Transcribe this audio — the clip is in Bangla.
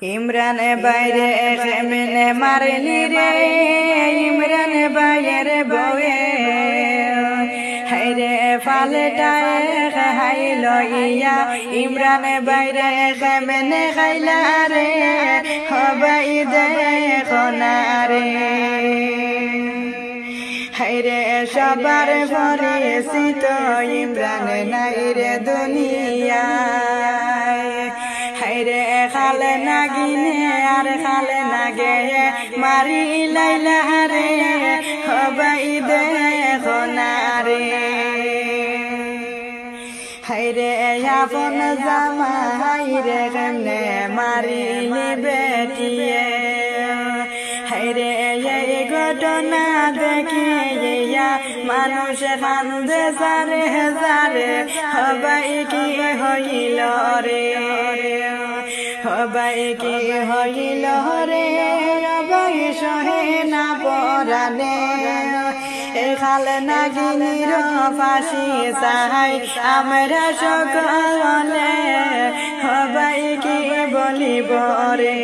ইমরান বাইরে কেমনে মারলি রে ইমরান বাইরের বউয়ে হাইরে পাল্টায় খাইল ইয়া ইমরান বাইরে কেমনে খাইলা রে হবাই দেখো না রে হাইরে সবার পরিচিত ইমরান নাই রে দুনিয়ায় হাইরে খালে না গিনে আর খালে না গে মারি লাইলা রে হবাই দেখো না রে হাইরে আপন জামা হাইরে কেমনে মারিলি বেটিয়ে হাইরে এই ঘটনা দেখে মানুষ কান্দে সারে সারে হবাই কি হইল রে হবাই কি হইল রে হবাই সহে না পরানে খালে না গিনির ফাঁসি চাই আমরা সকলে হবাই কি বলিব রে